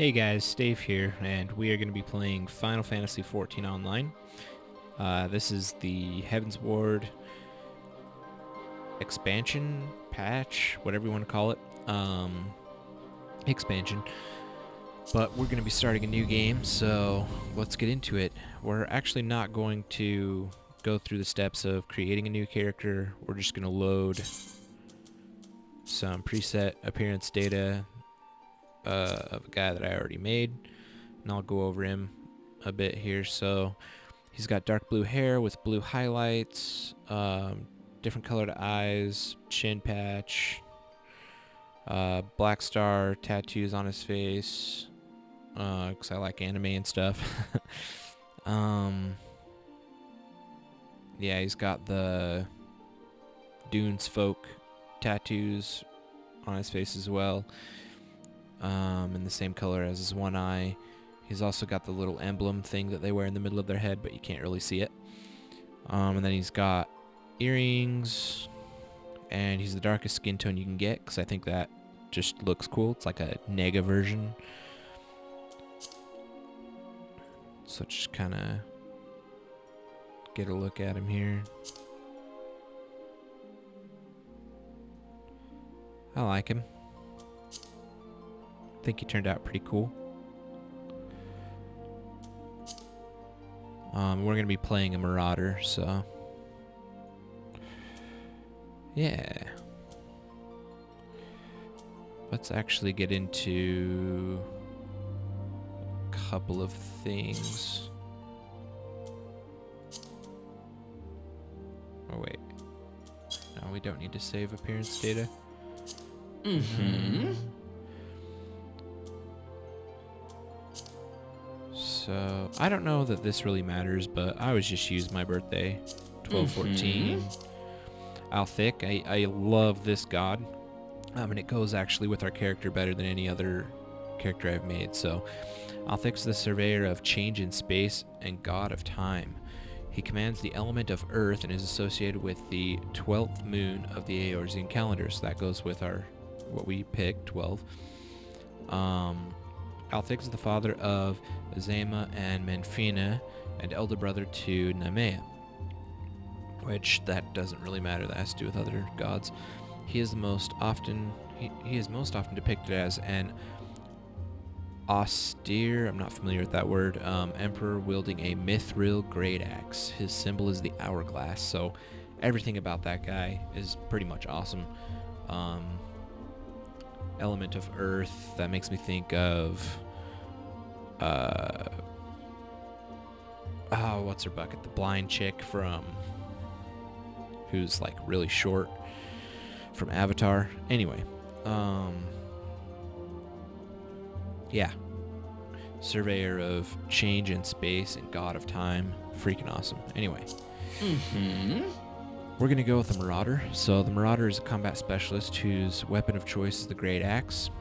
Hey guys, Stayv here, and we are going to be playing Final Fantasy XIV Online. This is the Heavensward expansion, patch, whatever you want to call it, expansion. But we're going to be starting a new game, so let's get into it. We're actually not going to go through the steps of creating a new character. We're just going to load some preset appearance data of a guy that I already made, and I'll go over him a bit here. So he's got dark blue hair with blue highlights, different colored eyes, chin patch, black star tattoos on his face, because I like anime and stuff. Yeah, he's got the Dunes folk tattoos on his face as well. In the same color as his one eye. He's also got the little emblem thing that they wear in the middle of their head, but you can't really see it. And then he's got earrings, and he's the darkest skin tone you can get, because I think that just looks cool. It's like a nega version. So just kind of get a look at him here. I like him. I think he turned out pretty cool. We're going to be playing a Marauder, so yeah. Let's actually get into a couple of things. Oh wait. No, we don't need to save appearance data. So, I don't know that this really matters, but I always just use my birthday, 12/14. Althic, I love this god. And it goes actually with our character better than any other character I've made. So, Althic's the surveyor of change in space and god of time. He commands the element of earth and is associated with the 12th moon of the Eorzean calendar. So that goes with our, what we picked, 12. Althix is the father of Azema and Menfina, and elder brother to Nemea, which that doesn't really matter. That has to do with other gods. He is most often depicted as an austere, I'm not familiar with that word, emperor wielding a mithril great axe. His symbol is the hourglass, so everything about that guy is pretty much awesome. Element of earth, that makes me think of what's her bucket, the blind chick from who's like really short from Avatar. Anyway, yeah, surveyor of change in space and god of time, freaking awesome. Anyway, we're going to go with the Marauder. So the Marauder is a combat specialist whose weapon of choice is the Great Axe.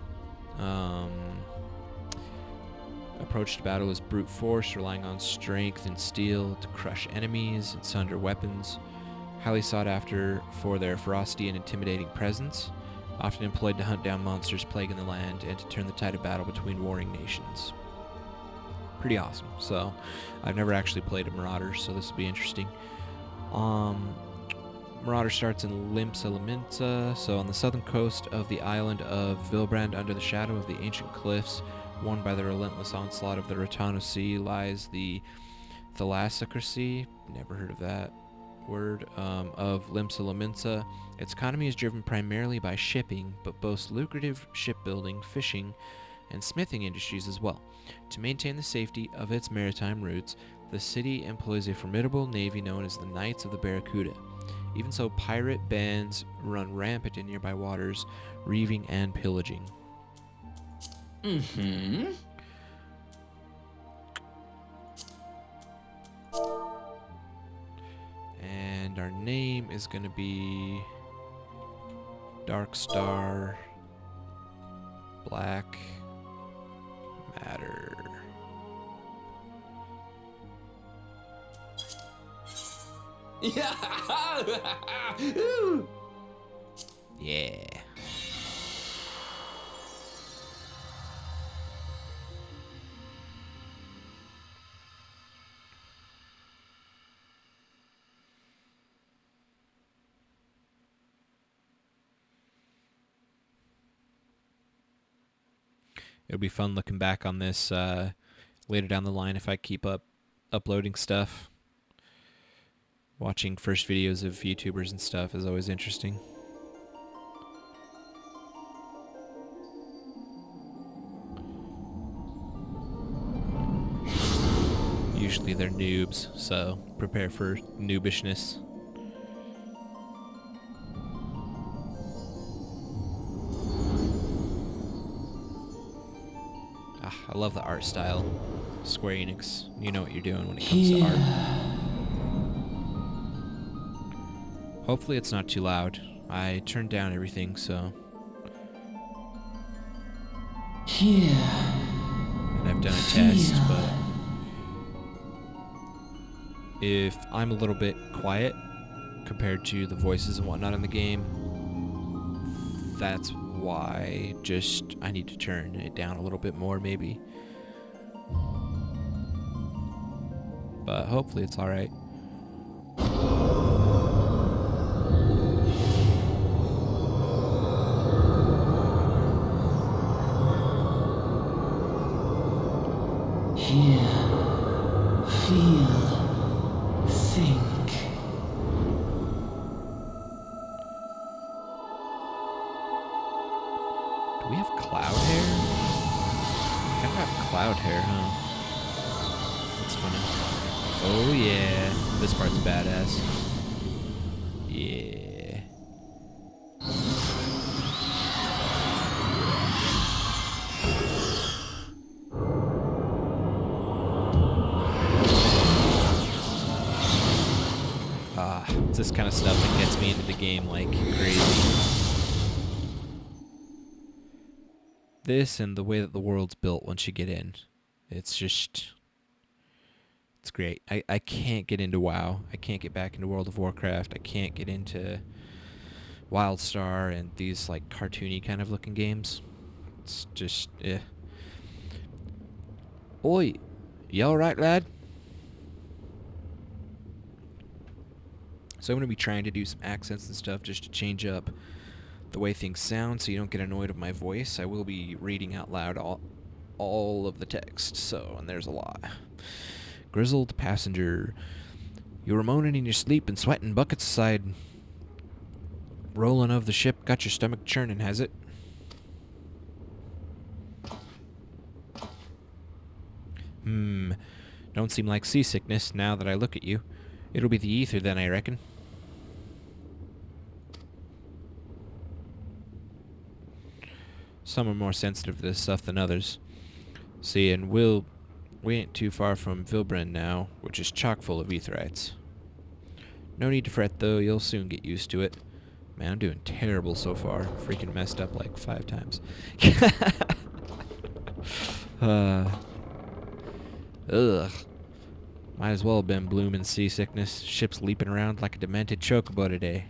Approach to battle is brute force, relying on strength and steel to crush enemies and sunder weapons. Highly sought after for their ferocity and intimidating presence. Often employed to hunt down monsters plaguing the land and to turn the tide of battle between warring nations. Pretty awesome. So, I've never actually played a Marauder, so this will be interesting. Marauder starts in Limsa Laminsa, so on the southern coast of the island of Vilbrand, under the shadow of the ancient cliffs, worn by the relentless onslaught of the Rotano Sea, lies the Thalassocracy, never heard of that word, of Limsa Laminsa. Its economy is driven primarily by shipping, but boasts lucrative shipbuilding, fishing, and smithing industries as well. To maintain the safety of its maritime routes, the city employs a formidable navy known as the Knights of the Barracuda. Even so, pirate bands run rampant in nearby waters, reaving and pillaging. And our name is going to be Dark Star Black Matter. Yeah. It'll be fun looking back on this later down the line if I keep up uploading stuff. Watching first videos of YouTubers and stuff is always interesting. Usually they're noobs, so prepare for noobishness. I love the art style. Square Enix, you know what you're doing when it comes to art. Hopefully it's not too loud. I turned down everything, so... And I've done a test, but... if I'm a little bit quiet compared to the voices and whatnot in the game, that's why I need to turn it down a little bit more, maybe. But hopefully it's alright. Hear, feel, think. Do we have cloud hair? We kind of have cloud hair, huh? That's funny. Oh yeah, this part's badass. Yeah. It's this kind of stuff that gets me into the game like crazy. This and the way that the world's built once you get in. It's just... it's great. I can't get into WoW. I can't get back into World of Warcraft. I can't get into WildStar and these like cartoony kind of looking games. It's just, Oi, you alright, lad? So I'm going to be trying to do some accents and stuff just to change up the way things sound so you don't get annoyed with my voice. I will be reading out loud all of the text, so, and there's a lot. Grizzled passenger. You were moaning in your sleep and sweating buckets aside. Rolling of the ship got your stomach churning, has it? Don't seem like seasickness now that I look at you. It'll be the ether then, I reckon. Some are more sensitive to this stuff than others. See, and we ain't too far from Vilbren now, which is chock full of etherites. No need to fret, though. You'll soon get used to it. Man, I'm doing terrible so far. Freaking messed up like 5 times. Ugh. Might as well have been blooming seasickness. Ship's leaping around like a demented chocobo today.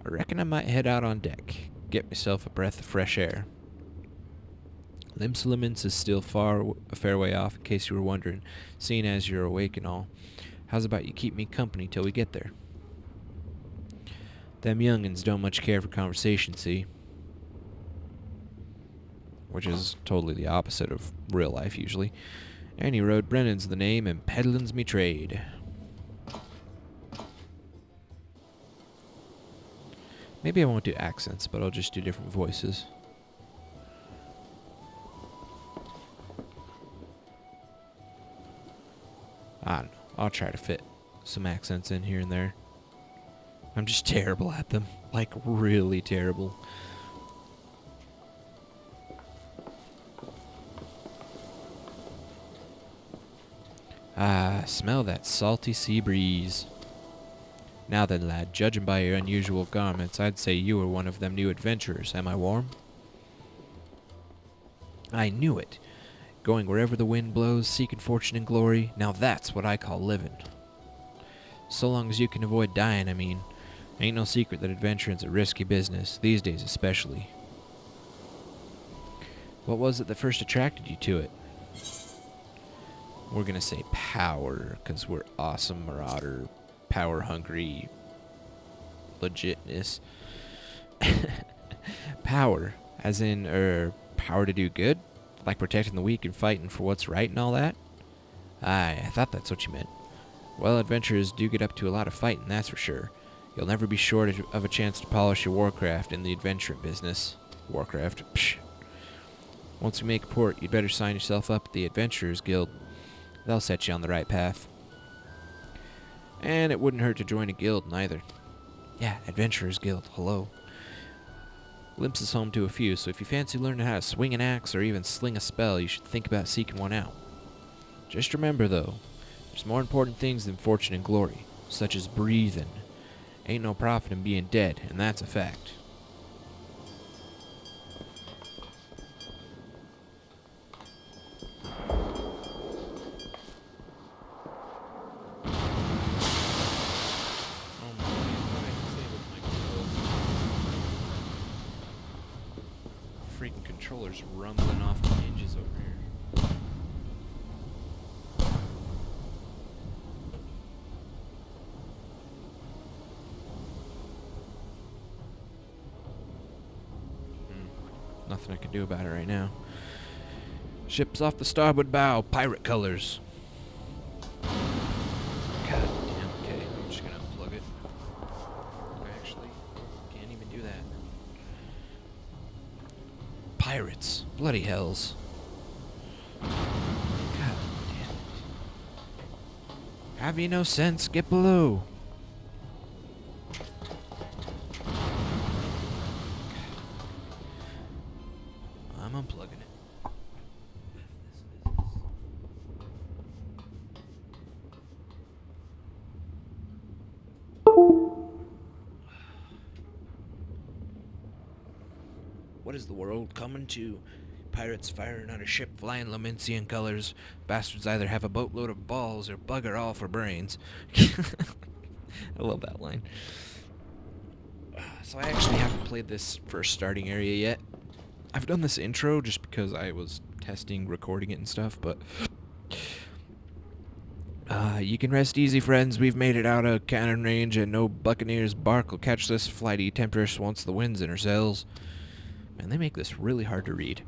I reckon I might head out on deck. Get myself a breath of fresh air. Limsalamence is still a fair way off, in case you were wondering, seeing as you're awake and all. How's about you keep me company till we get there? Them young'uns don't much care for conversation, see? Which is totally the opposite of real life, usually. Any road, Brennan's the name, and peddlin's me trade. Maybe I won't do accents, but I'll just do different voices. I don't know. I'll try to fit some accents in here and there. I'm just terrible at them. Like, really terrible. Ah, smell that salty sea breeze. Now then, lad, judging by your unusual garments, I'd say you were one of them new adventurers. Am I warm? I knew it. Going wherever the wind blows, seeking fortune and glory. Now that's what I call living. So long as you can avoid dying, I mean. Ain't no secret that adventuring's a risky business, these days especially. What was it that first attracted you to it? We're gonna say power, because we're awesome marauder, power-hungry legitness. Power, as in, power to do good? Like protecting the weak and fighting for what's right and all that? Aye, I thought that's what you meant. Well, adventurers do get up to a lot of fighting, that's for sure. You'll never be short of a chance to polish your warcraft in the adventuring business. Warcraft, psh. Once you make port, you'd better sign yourself up at the Adventurers Guild. They'll set you on the right path. And it wouldn't hurt to join a guild, neither. Yeah, Adventurers Guild, hello. Limps is home to a few, so if you fancy learning how to swing an axe or even sling a spell, you should think about seeking one out. Just remember, though, there's more important things than fortune and glory, such as breathing. Ain't no profit in being dead, and that's a fact. Freaking controller's rumbling off the hinges over here. Nothing I can do about it right now. Ship's off the starboard bow, pirate colors. God damn, okay, I'm just gonna unplug it. Actually, can't even do that. Pirates. Bloody hells. God damn it. Have you no sense? Get below. I'm unplugging it. What is the world coming to? Pirates firing on a ship flying Lamencian colors. Bastards either have a boatload of balls or bugger all for brains. I love that line. So I actually haven't played this first starting area yet. I've done this intro just because I was testing recording it and stuff, but you can rest easy, friends. We've made it out of cannon range, and no buccaneer's bark will catch this flighty temptress once the wind's in her sails. Man, they make this really hard to read.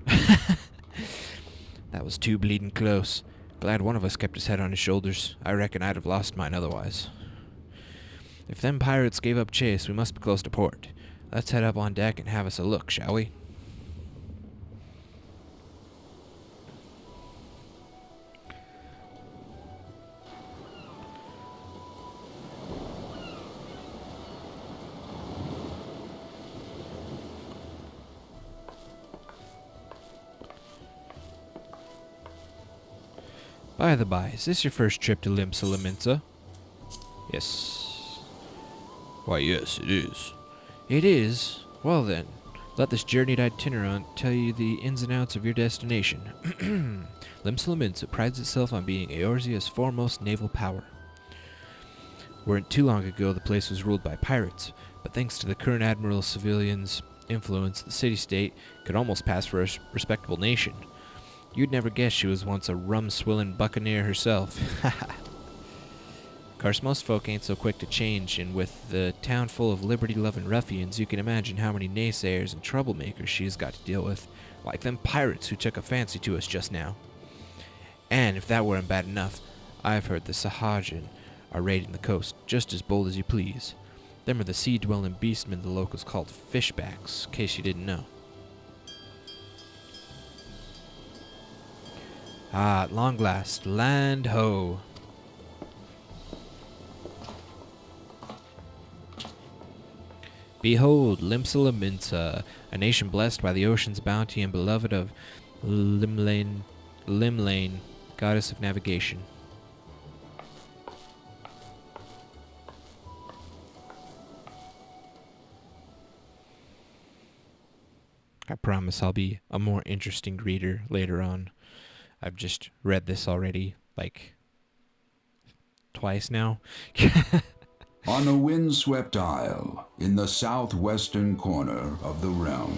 That was too bleeding close. Glad one of us kept his head on his shoulders. I reckon I'd have lost mine otherwise. If them pirates gave up chase, we must be close to port. Let's head up on deck and have us a look, shall we? By the by, is this your first trip to Limsa? Yes. Why, yes, it is. It is? Well then, let this journeyed itinerant tell you the ins and outs of your destination. Limsa prides itself on being Eorzea's foremost naval power. Weren't too long ago the place was ruled by pirates, but thanks to the current admiral's civilians' influence, the city-state could almost pass for a respectable nation. You'd never guess she was once a rum-swilling buccaneer herself. Of course, most folk ain't so quick to change, and with the town full of liberty-loving ruffians, you can imagine how many naysayers and troublemakers she's got to deal with, like them pirates who took a fancy to us just now. And if that weren't bad enough, I've heard the Sahajin are raiding the coast, just as bold as you please. Them are the sea-dwelling beastmen the locals called fishbacks, in case you didn't know. Ah, at long last, land ho! Behold, Limsa, a nation blessed by the ocean's bounty and beloved of Limlane, goddess of navigation. I promise I'll be a more interesting reader later on. I've just read this already, like, twice now. On a windswept isle in the southwestern corner of the realm,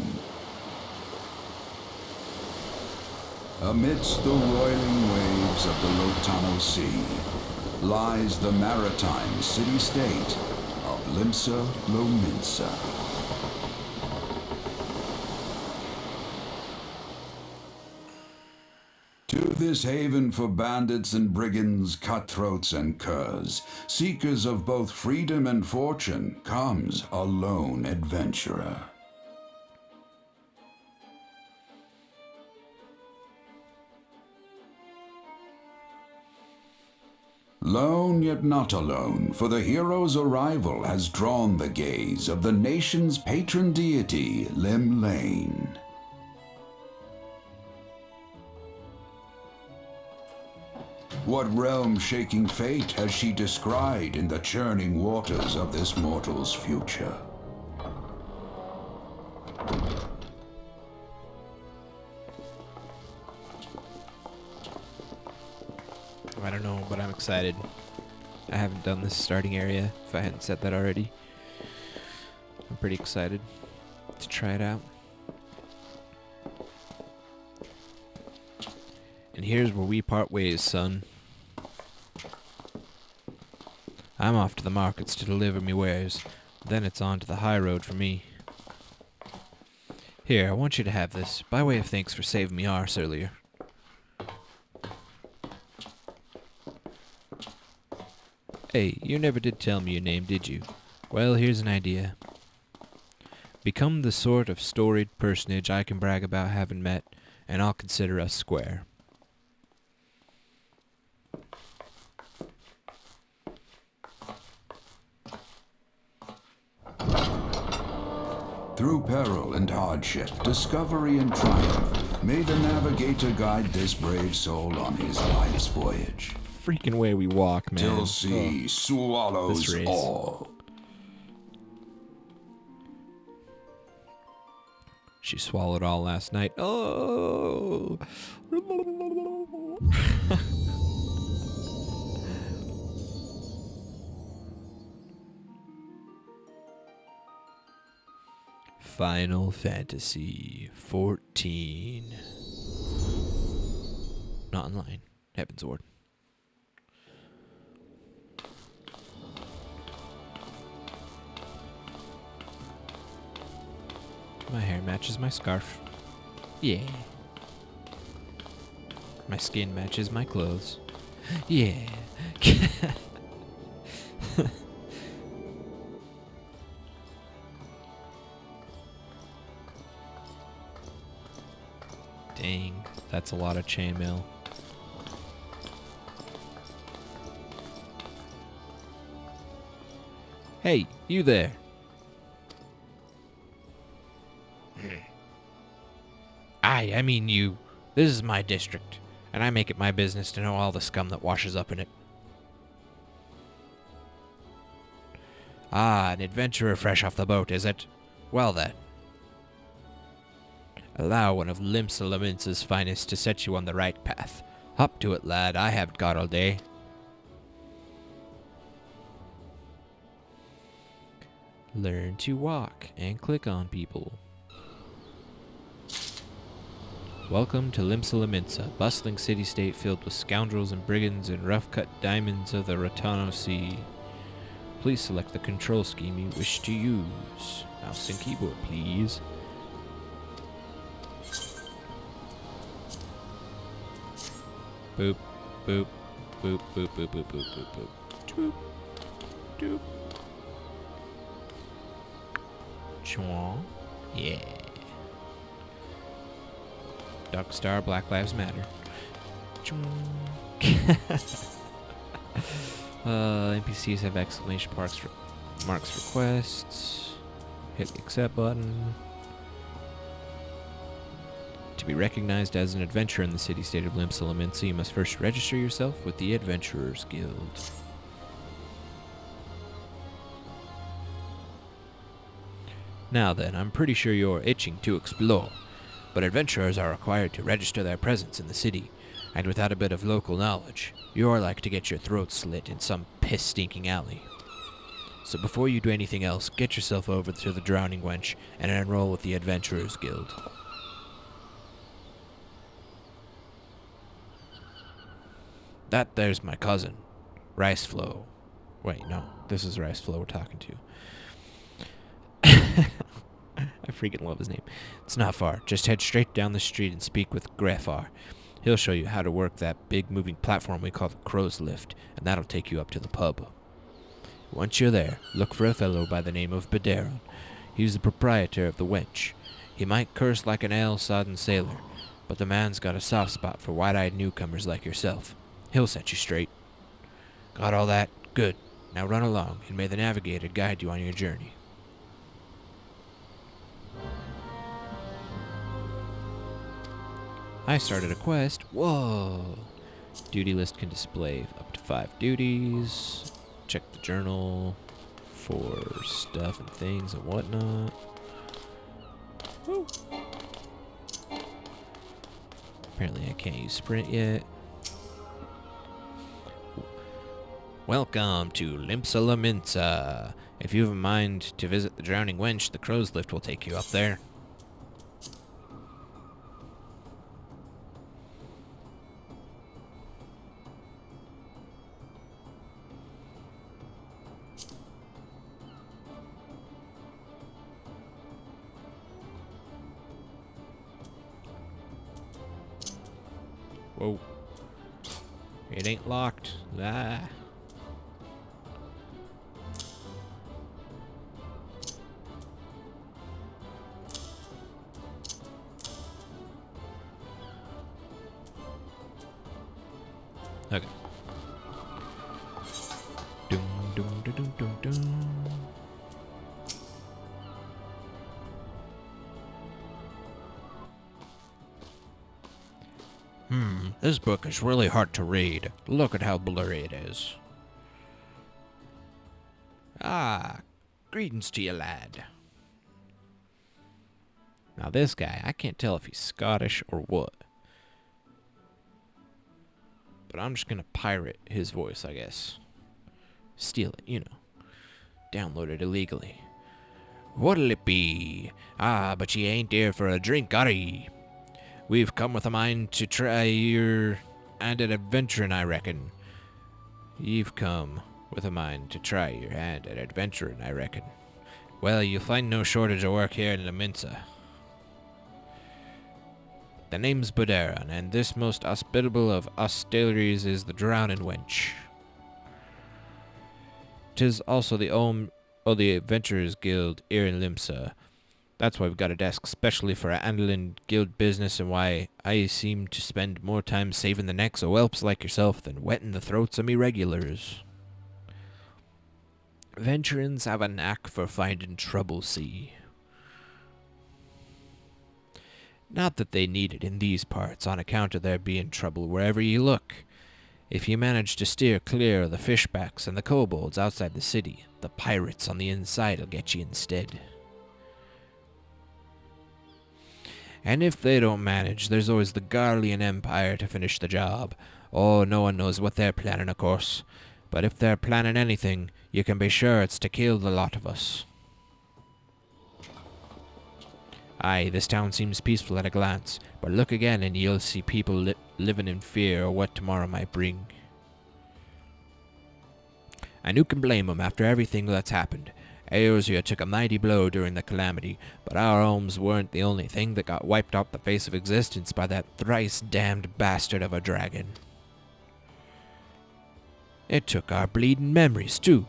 amidst the roiling waves of the Lotano Sea, lies the maritime city-state of Limsa. 。 . 。 . 。 . 。 . 。 . 。 . . 。 . 。 . 。 . 。 . . . . . . . 。 . . 。 . 。 . 。 . 。 . 。 . . . 。 . . . 。 . 。 . . . . . 。 . . To this haven for bandits and brigands, cutthroats and curs, seekers of both freedom and fortune, comes a lone adventurer. Lone yet not alone, for the hero's arrival has drawn the gaze of the nation's patron deity, Lim Lane. What realm-shaking fate has she descried in the churning waters of this mortal's future? I don't know, but I'm excited. I haven't done this starting area, if I hadn't said that already. I'm pretty excited to try it out. And here's where we part ways, son. I'm off to the markets to deliver me wares. Then it's on to the high road for me. Here, I want you to have this, by way of thanks for saving me arse earlier. Hey, you never did tell me your name, did you? Well, here's an idea. Become the sort of storied personage I can brag about having met, and I'll consider us square. Through peril and hardship, discovery and triumph, may the navigator guide this brave soul on his life's voyage. Freaking way we walk, man. Till sea swallows This race. all. She swallowed all last night. Oh! Final Fantasy XIV. Not online. Heavensward. My hair matches my scarf. Yeah. My skin matches my clothes. Yeah. Dang, that's a lot of chainmail. Hey, you there. I mean you. This is my district, and I make it my business to know all the scum that washes up in it. Ah, an adventurer fresh off the boat, is it? Well then. Allow one of Lim's finest to set you on the right path. Hop to it, lad. I haven't got all day. Learn to walk and click on people. Welcome to Limsa, bustling city-state filled with scoundrels and brigands and rough-cut diamonds of the Rotano Sea. Please select the control scheme you wish to use. Mouse and keyboard, please. Boop, boop, boop, boop, boop, boop, boop, boop, boop. Doop, doop. Chwah. Yeah. Duck Star, Black Lives Matter. NPCs have exclamation marks requests. Hit the accept button. To be recognized as an adventurer in the city-state of Limsa, you must first register yourself with the Adventurers Guild. Now then, I'm pretty sure you're itching to explore, but adventurers are required to register their presence in the city, and without a bit of local knowledge, you're like to get your throat slit in some piss-stinking alley. So before you do anything else, get yourself over to the Drowning Wench and enroll with the Adventurers Guild. That there's my cousin, Riceflow. Wait, no, this is Riceflow we're talking to. I freaking love his name. It's not far. Just head straight down the street and speak with Grefar. He'll show you how to work that big moving platform we call the Crow's Lift, and that'll take you up to the pub. Once you're there, look for a fellow by the name of Baderon. He's the proprietor of the Wench. He might curse like an ale-sodden sailor, but the man's got a soft spot for wide-eyed newcomers like yourself. He'll set you straight. Got all that? Good. Now run along, and may the navigator guide you on your journey. I started a quest. Whoa! Duty list can display up to 5 duties. Check the journal for stuff and things and whatnot. Woo. Apparently I can't use sprint yet. Welcome to Limpsa. If you have a mind to visit the Drowning Wench, the Crow's Lift will take you up there. Whoa. It ain't locked. Ah. Okay. Dum dum dum dum dum dum. This book is really hard to read. Look at how blurry it is. Ah, greetings to you, lad. Now this guy, I can't tell if he's Scottish or what. But I'm just gonna pirate his voice, I guess. Steal it, you know. Download it illegally. What'll it be? Ah, but ye ain't here for a drink, are ye? We've come with a mind to try your hand at adventuring, I reckon. You've come with a mind to try your hand at adventuring, I reckon. Well, you'll find no shortage of work here in Laminsa. The name's Baderon, and this most hospitable of hostilities is the Drowning Wench. 'Tis also the home of the Adventurers Guild here in Limsa. That's why we've got a desk specially for handling guild business, and why I seem to spend more time saving the necks of whelps like yourself than wetting the throats of me regulars. Venturins have a knack for finding trouble, see. Not that they need it in these parts, on account of there being trouble wherever you look. If you manage to steer clear of the fishbacks and the kobolds outside the city, the pirates on the inside will get you instead. And if they don't manage, there's always the Garlean Empire to finish the job. Oh, no one knows what they're planning, of course. But if they're planning anything, you can be sure it's to kill the lot of us. Aye, this town seems peaceful at a glance, but look again and you'll see people living in fear of what tomorrow might bring. And who can blame 'em after everything that's happened? Eorzea took a mighty blow during the calamity, but our homes weren't the only thing that got wiped off the face of existence by that thrice-damned bastard of a dragon. It took our bleeding memories, too,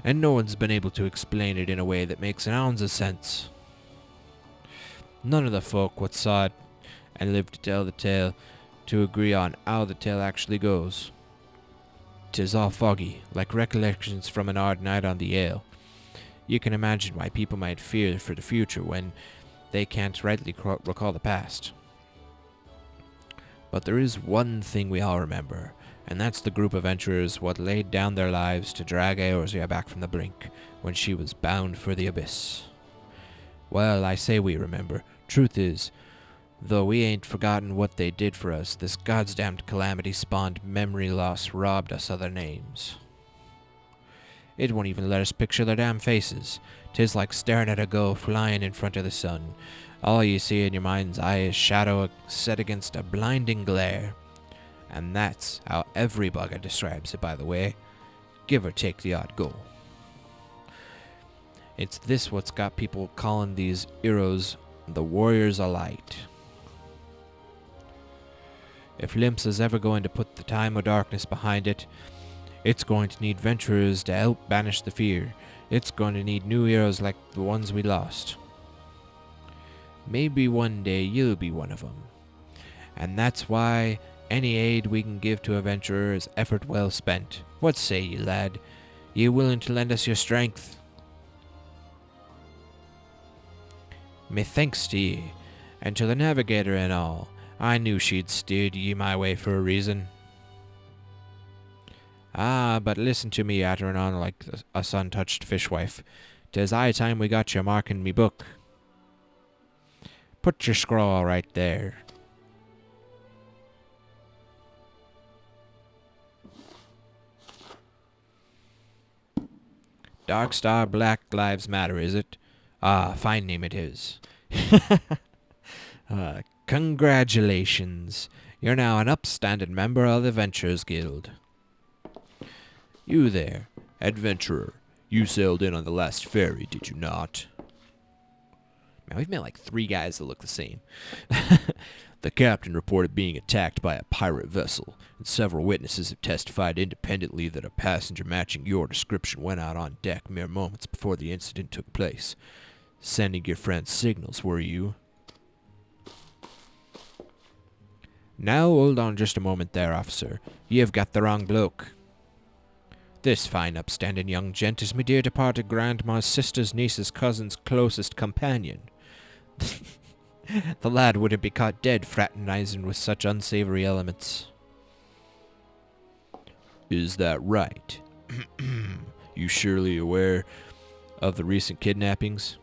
and no one's been able to explain it in a way that makes an ounce of sense. None of the folk what saw it and lived to tell the tale to agree on how the tale actually goes. 'Tis all foggy, like recollections from an hard night on the ale. You can imagine why people might fear for the future when they can't rightly recall the past. But there is one thing we all remember, and that's the group of adventurers what laid down their lives to drag Eorzea back from the brink when she was bound for the abyss. Well, I say we remember. Truth is, though we ain't forgotten what they did for us, this goddamned calamity spawned memory loss robbed us of their names. It won't even let us picture their damn faces. 'Tis like staring at a gull flying in front of the sun. All you see in your mind's eye is shadow set against a blinding glare. And that's how every bugger describes it, by the way. Give or take the odd gull. It's this what's got people calling these heroes the Warriors of Light. If Limps is ever going to put the time of darkness behind it, it's going to need venturers to help banish the fear. It's going to need new heroes like the ones we lost. Maybe one day you'll be one of them. And that's why any aid we can give to a venturer is effort well spent. What say you, lad? You willing to lend us your strength? Me thanks to ye, and to the navigator and all. I knew she'd steered ye my way for a reason. Ah, but listen to me yattering on like a sun-touched fishwife. 'Tis high time we got your mark in me book. Put your scrawl right there. Darkstar Black Lives Matter, is it? Ah, fine name it is. Congratulations. You're now an upstanding member of the Adventurers Guild. You there, adventurer. You sailed in on the last ferry, did you not? Man, we've met like 3 guys that look the same. The captain reported being attacked by a pirate vessel, and several witnesses have testified independently that a passenger matching your description went out on deck mere moments before the incident took place. Sending your friends signals, were you? Now hold on just a moment there, officer. You have got the wrong bloke. This fine upstanding young gent is me dear departed grandma's sister's niece's cousin's closest companion. The lad wouldn't be caught dead fraternizing with such unsavory elements. Is that right? You surely aware of the recent kidnappings?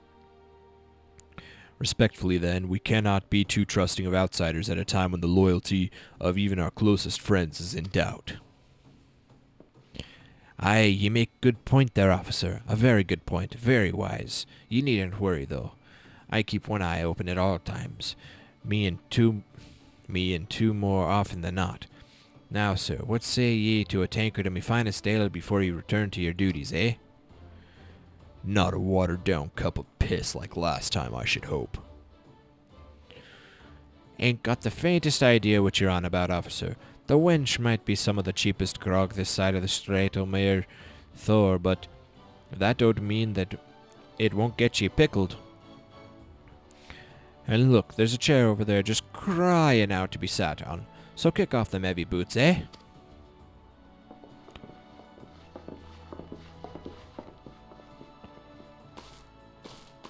Respectfully, then, we cannot be too trusting of outsiders at a time when the loyalty of even our closest friends is in doubt. Aye, ye make good point there, officer. A very good point. Very wise. Ye needn't worry, though. I keep one eye open at all times. Me and two more often than not. Now, sir, what say ye to a tankard of me finest ale before you return to your duties, eh? Not a watered-down cup of piss like last time, I should hope. Ain't got the faintest idea what you're on about, officer. The wench might be some of the cheapest grog this side of the Strait O'Mare Thor, but that don't mean that it won't get ye pickled. And look, there's a chair over there just crying out to be sat on. So kick off them heavy boots, eh?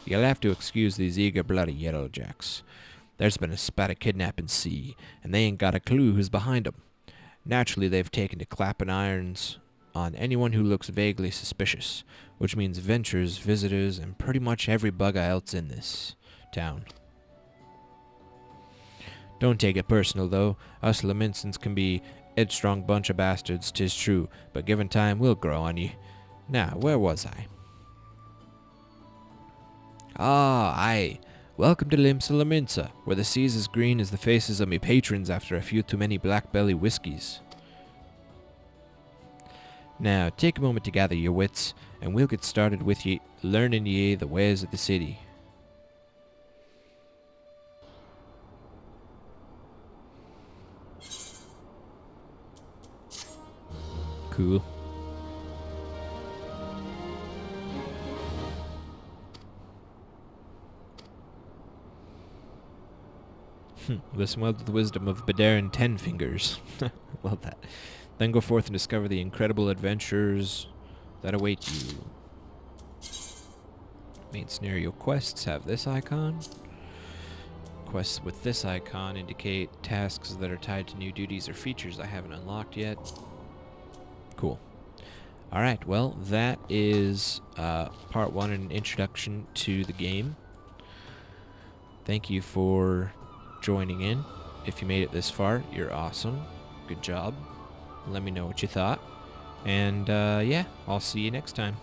You'll have to excuse these eager bloody yellowjacks. There's been a spat of kidnapping sea, and they ain't got a clue who's behind 'em. Naturally, they've taken to clapping irons on anyone who looks vaguely suspicious, which means ventures, visitors, and pretty much every bugger else in this town. Don't take it personal, though. Us Laminsons can be headstrong bunch of bastards, 'tis true, but given time, we'll grow on ye. Now, where was I? Ah, aye. Welcome to Limsa Laminsa, where the sea's as green as the faces of me patrons after a few too many black belly whiskies. Now, take a moment to gather your wits, and we'll get started with ye learning ye the ways of the city. Cool. Listen well to the wisdom of Badarin Ten Fingers. Love that. Then go forth and discover the incredible adventures that await you. Main scenario quests have this icon. Quests with this icon indicate tasks that are tied to new duties or features I haven't unlocked yet. Cool. Alright, well, that is part 1 and an introduction to the game. Thank you for joining in. If you made it this far, you're awesome. Good job. Let me know what you thought. And yeah, I'll see you next time.